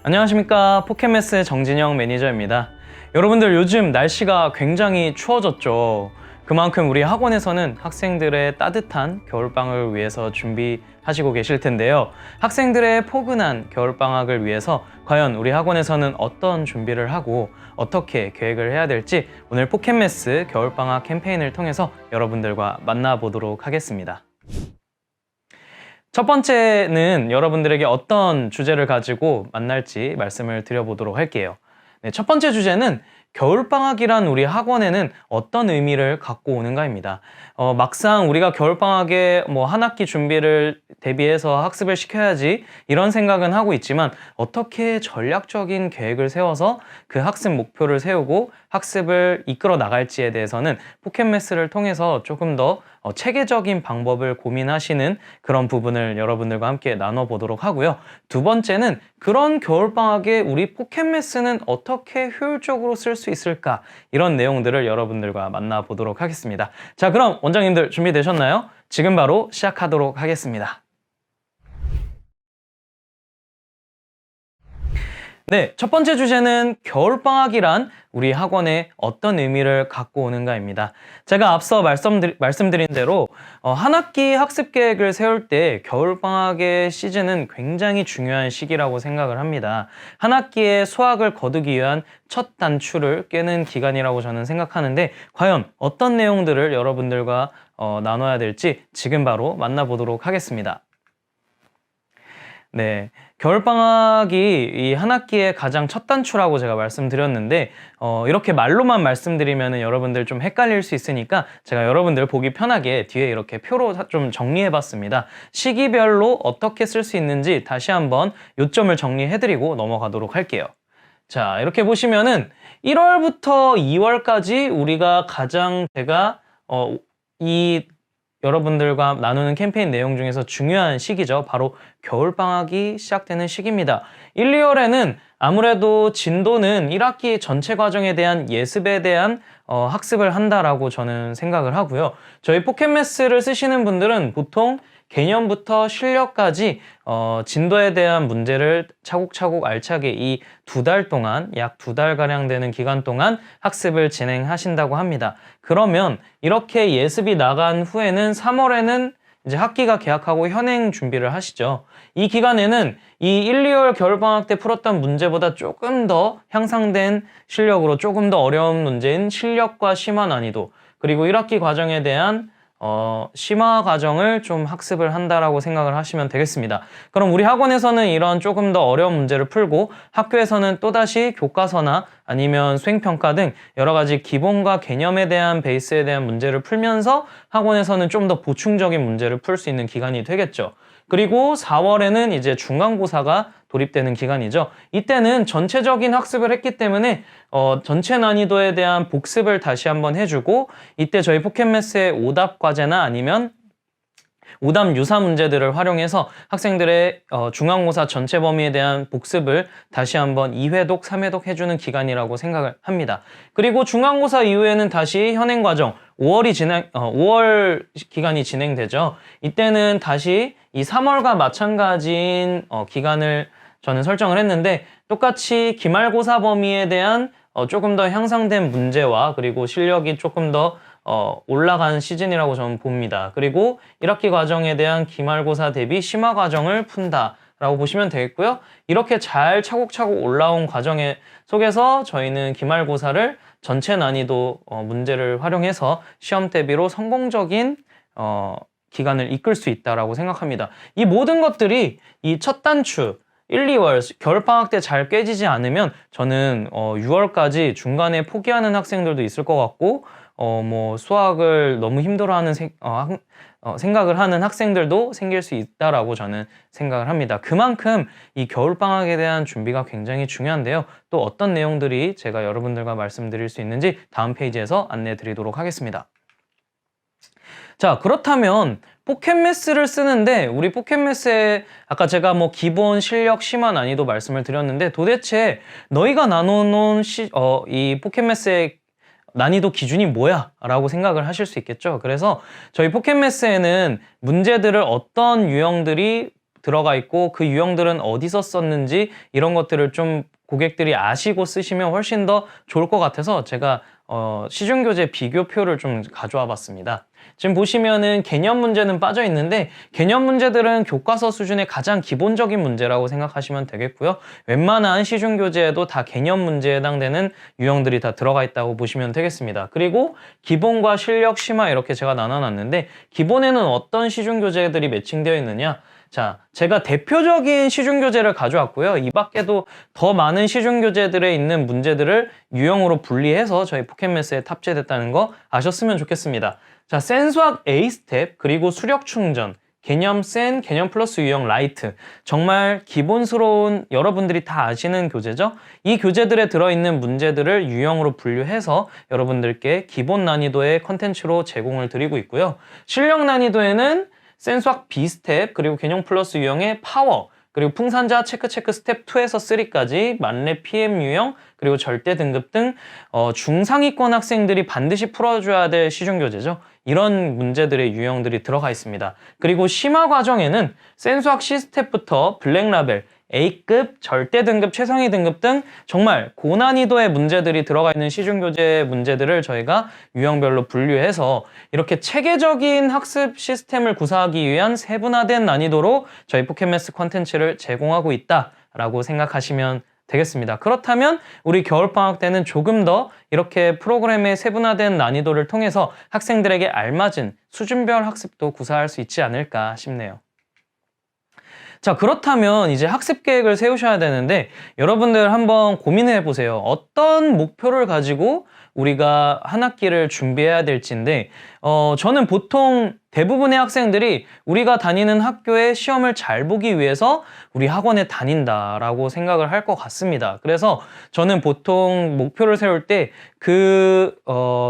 안녕하십니까, 포켓매스의 정진영 매니저입니다. 여러분들, 요즘 날씨가 굉장히 추워졌죠. 그만큼 우리 학원에서는 학생들의 따뜻한 겨울방학을 위해서 준비하시고 계실 텐데요. 학생들의 포근한 겨울방학을 위해서 과연 우리 학원에서는 어떤 준비를 하고 어떻게 계획을 해야 될지 오늘 포켓매스 겨울방학 캠페인을 통해서 여러분들과 만나보도록 하겠습니다. 첫 번째는 여러분들에게 어떤 주제를 가지고 만날지 말씀을 드려보도록 할게요. 네, 첫 번째 주제는 겨울방학이란 우리 학원에는 어떤 의미를 갖고 오는가입니다. 막상 우리가 겨울방학에 한 학기 준비를 대비해서 학습을 시켜야지 이런 생각은 하고 있지만 어떻게 전략적인 계획을 세워서 그 학습 목표를 세우고 학습을 이끌어 나갈지에 대해서는 포켓매스를 통해서 조금 더 체계적인 방법을 고민하시는 그런 부분을 여러분들과 함께 나눠보도록 하고요. 두 번째는 그런 겨울방학에 우리 포켓매스는 어떻게 효율적으로 쓸 수 있을까? 이런 내용들을 여러분들과 만나보도록 하겠습니다. 자, 그럼 원장님들 준비되셨나요? 지금 바로 시작하도록 하겠습니다. 네, 첫 번째 주제는 겨울방학이란 우리 학원에 어떤 의미를 갖고 오는가입니다. 제가 앞서 말씀드린 대로 한 학기 학습 계획을 세울 때 겨울방학의 시즌은 굉장히 중요한 시기라고 생각을 합니다. 한 학기의 수학을 거두기 위한 첫 단추를 꿰는 기간이라고 저는 생각하는데 과연 어떤 내용들을 여러분들과 나눠야 될지 지금 바로 만나보도록 하겠습니다. 네, 겨울방학이 이 한 학기의 가장 첫 단추라고 제가 말씀드렸는데 이렇게 말로만 말씀드리면 여러분들 좀 헷갈릴 수 있으니까 제가 여러분들 보기 편하게 뒤에 이렇게 표로 좀 정리해봤습니다. 시기별로 어떻게 쓸 수 있는지 다시 한번 요점을 정리해드리고 넘어가도록 할게요. 자, 이렇게 보시면은 1월부터 2월까지 우리가 가장 제가 이 여러분들과 나누는 캠페인 내용 중에서 중요한 시기죠. 바로 겨울방학이 시작되는 시기입니다. 1, 2월에는 아무래도 진도는 1학기 전체 과정에 대한 예습에 대한 학습을 한다라고 저는 생각을 하고요. 저희 포켓매스를 쓰시는 분들은 보통 개념부터 실력까지 진도에 대한 문제를 차곡차곡 알차게 이 2달 동안 약 2달가량 되는 기간 동안 학습을 진행하신다고 합니다. 그러면 이렇게 예습이 나간 후에는 3월에는 이제 학기가 개학하고 현행 준비를 하시죠. 이 기간에는 이 1, 2월 겨울방학 때 풀었던 문제보다 조금 더 향상된 실력으로 조금 더 어려운 문제인 실력과 심화 난이도 그리고 1학기 과정에 대한 심화 과정을 좀 학습을 한다라고 생각을 하시면 되겠습니다. 그럼 우리 학원에서는 이런 조금 더 어려운 문제를 풀고 학교에서는 또다시 교과서나 아니면 수행평가 등 여러 가지 기본과 개념에 대한 베이스에 대한 문제를 풀면서 학원에서는 좀 더 보충적인 문제를 풀 수 있는 기간이 되겠죠. 그리고 4월에는 이제 중간고사가 돌입되는 기간이죠. 이때는 전체적인 학습을 했기 때문에 전체 난이도에 대한 복습을 다시 한번 해주고 이때 저희 포켓매스의 오답 과제나 아니면 오답 유사 문제들을 활용해서 학생들의 중간고사 전체 범위에 대한 복습을 다시 한번 2회독, 3회독 해주는 기간이라고 생각을 합니다. 그리고 중간고사 이후에는 다시 현행과정 5월 기간이 진행되죠. 이때는 다시 이 3월과 마찬가지인 기간을 저는 설정을 했는데 똑같이 기말고사 범위에 대한 조금 더 향상된 문제와 그리고 실력이 조금 더 올라간 시즌이라고 저는 봅니다. 그리고 1학기 과정에 대한 기말고사 대비 심화 과정을 푼다라고 보시면 되겠고요. 이렇게 잘 차곡차곡 올라온 과정에 속에서 저희는 기말고사를 전체 난이도 문제를 활용해서 시험 대비로 성공적인 기간을 이끌 수 있다라고 생각합니다. 이 모든 것들이 이 첫 단추 1, 2월 겨울방학 때 잘 깨지지 않으면 저는 6월까지 중간에 포기하는 학생들도 있을 것 같고 수학을 너무 힘들어하는 생각을 하는 학생들도 생길 수 있다라고 저는 생각을 합니다. 그만큼 이 겨울방학에 대한 준비가 굉장히 중요한데요. 또 어떤 내용들이 제가 여러분들과 말씀드릴 수 있는지 다음 페이지에서 안내해 드리도록 하겠습니다. 자, 그렇다면 포켓매스를 쓰는데 우리 포켓매스에 아까 제가 기본 실력 심화 난이도 말씀을 드렸는데 도대체 너희가 나눠놓은 이 포켓매스의 난이도 기준이 뭐야? 라고 생각을 하실 수 있겠죠. 그래서 저희 포켓매스에는 문제들을 어떤 유형들이 들어가 있고 그 유형들은 어디서 썼는지 이런 것들을 좀 고객들이 아시고 쓰시면 훨씬 더 좋을 것 같아서 제가 시중교재 비교표를 좀 가져와 봤습니다. 지금 보시면은 개념 문제는 빠져 있는데 개념 문제들은 교과서 수준의 가장 기본적인 문제라고 생각하시면 되겠고요. 웬만한 시중교재에도 다 개념 문제에 해당되는 유형들이 다 들어가 있다고 보시면 되겠습니다. 그리고 기본과 실력, 심화 이렇게 제가 나눠놨는데 기본에는 어떤 시중교재들이 매칭되어 있느냐? 자, 제가 대표적인 시중교재를 가져왔고요. 이 밖에도 더 많은 시중교재들에 있는 문제들을 유형으로 분리해서 저희 포켓매스에 탑재됐다는 거 아셨으면 좋겠습니다. 자, 센수학 A 스텝, 그리고 수력 충전, 개념 센, 개념 플러스 유형 라이트. 정말 기본스러운 여러분들이 다 아시는 교재죠? 이 교재들에 들어있는 문제들을 유형으로 분류해서 여러분들께 기본 난이도의 컨텐츠로 제공을 드리고 있고요. 실력 난이도에는 센수학 B 스텝, 그리고 개념 플러스 유형의 파워, 그리고 풍산자 체크 스텝 2에서 3까지 만렙 PM 유형, 그리고 절대 등급 등 중상위권 학생들이 반드시 풀어줘야 될 시중교재죠. 이런 문제들의 유형들이 들어가 있습니다. 그리고 심화 과정에는 센수학 C 스텝부터 블랙라벨, A급, 절대 등급, 최상위 등급 등 정말 고난이도의 문제들이 들어가 있는 시중교재 문제들을 저희가 유형별로 분류해서 이렇게 체계적인 학습 시스템을 구사하기 위한 세분화된 난이도로 저희 포켓매스 콘텐츠를 제공하고 있다라고 생각하시면 되겠습니다. 그렇다면 우리 겨울방학 때는 조금 더 이렇게 프로그램의 세분화된 난이도를 통해서 학생들에게 알맞은 수준별 학습도 구사할 수 있지 않을까 싶네요. 자, 그렇다면 이제 학습 계획을 세우셔야 되는데 여러분들 한번 고민해 보세요. 어떤 목표를 가지고 우리가 한 학기를 준비해야 될지인데 저는 보통 대부분의 학생들이 우리가 다니는 학교에 시험을 잘 보기 위해서 우리 학원에 다닌다라고 생각을 할 것 같습니다. 그래서 저는 보통 목표를 세울 때 그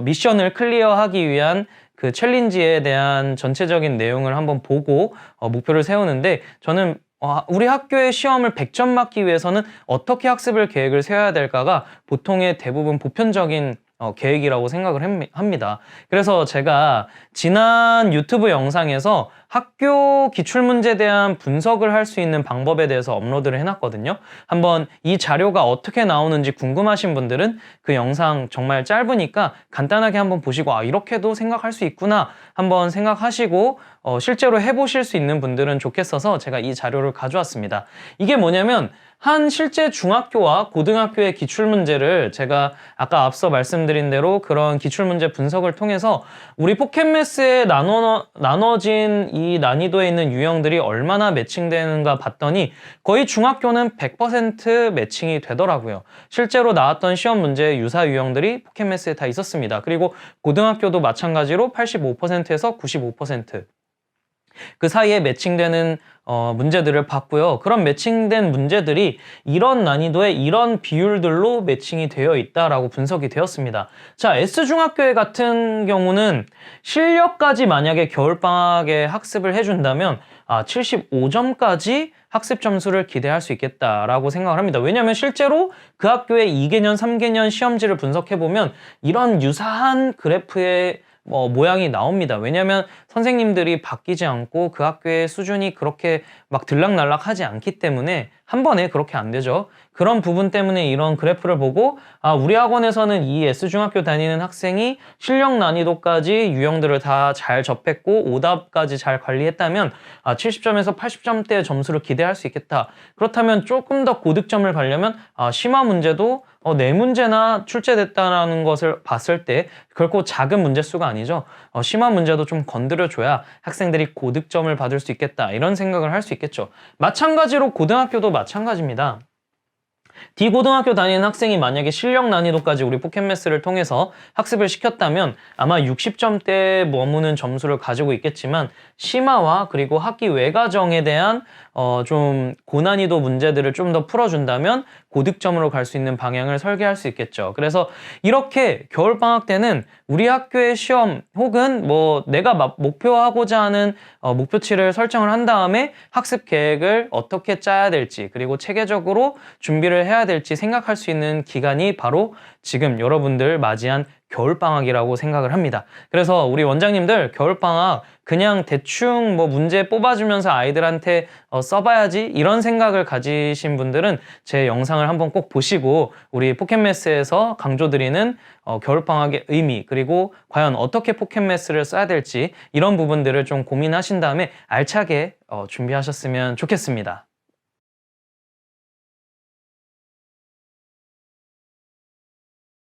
미션을 클리어하기 위한 그 챌린지에 대한 전체적인 내용을 한번 보고 목표를 세우는데 저는 우리 학교의 시험을 100점 맞기 위해서는 어떻게 학습을 계획을 세워야 될까가 보통의 대부분 보편적인 계획이라고 생각을 합니다. 그래서 제가 지난 유튜브 영상에서 학교 기출문제에 대한 분석을 할 수 있는 방법에 대해서 업로드를 해놨거든요. 한번 이 자료가 어떻게 나오는지 궁금하신 분들은 그 영상 정말 짧으니까 간단하게 한번 보시고 이렇게도 생각할 수 있구나 한번 생각하시고 실제로 해보실 수 있는 분들은 좋겠어서 제가 이 자료를 가져왔습니다. 이게 뭐냐면 한 실제 중학교와 고등학교의 기출문제를 제가 아까 앞서 말씀드린 대로 그런 기출문제 분석을 통해서 우리 포켓매스에 나눠진 이 난이도에 있는 유형들이 얼마나 매칭되는가 봤더니 거의 중학교는 100% 매칭이 되더라고요. 실제로 나왔던 시험 문제의 유사 유형들이 포켓매스에 다 있었습니다. 그리고 고등학교도 마찬가지로 85%에서 95%. 그 사이에 매칭되는 문제들을 봤고요. 그런 매칭된 문제들이 이런 난이도의 이런 비율들로 매칭이 되어 있다라고 분석이 되었습니다. 자, S중학교에 같은 경우는 실력까지 만약에 겨울방학에 학습을 해준다면 75점까지 학습 점수를 기대할 수 있겠다라고 생각을 합니다. 왜냐하면 실제로 그 학교의 2개년, 3개년 시험지를 분석해보면 이런 유사한 그래프의 모양이 나옵니다. 왜냐하면 선생님들이 바뀌지 않고 그 학교의 수준이 그렇게 막 들락날락하지 않기 때문에 한 번에 그렇게 안 되죠. 그런 부분 때문에 이런 그래프를 보고 우리 학원에서는 이 S중학교 다니는 학생이 실력 난이도까지 유형들을 다 잘 접했고 오답까지 잘 관리했다면 70점에서 80점대의 점수를 기대할 수 있겠다. 그렇다면 조금 더 고득점을 가려면 심화 문제도 4문제나 출제됐다는 것을 봤을 때 결코 작은 문제 수가 아니죠. 심화 문제도 좀 건드려줘야 학생들이 고득점을 받을 수 있겠다. 이런 생각을 할 수 있겠죠. 마찬가지로 고등학교도 마찬가지입니다. D고등학교 다니는 학생이 만약에 실력 난이도까지 우리 포켓매스를 통해서 학습을 시켰다면 아마 60점대에 머무는 점수를 가지고 있겠지만 심화와 그리고 학기 외과정에 대한 좀 고난이도 문제들을 좀 더 풀어준다면 고득점으로 갈 수 있는 방향을 설계할 수 있겠죠. 그래서 이렇게 겨울방학 때는 우리 학교의 시험 혹은 내가 목표하고자 하는 목표치를 설정을 한 다음에 학습 계획을 어떻게 짜야 될지 그리고 체계적으로 준비를 해야 될지 생각할 수 있는 기간이 바로 지금 여러분들 맞이한 겨울방학이라고 생각을 합니다. 그래서 우리 원장님들 겨울방학 그냥 대충 뭐 문제 뽑아주면서 아이들한테 써봐야지 이런 생각을 가지신 분들은 제 영상을 한번 꼭 보시고 우리 포켓메스에서 강조드리는 겨울방학의 의미, 그리고 과연 어떻게 포켓메스를 써야 될지 이런 부분들을 좀 고민하신 다음에 알차게 준비하셨으면 좋겠습니다.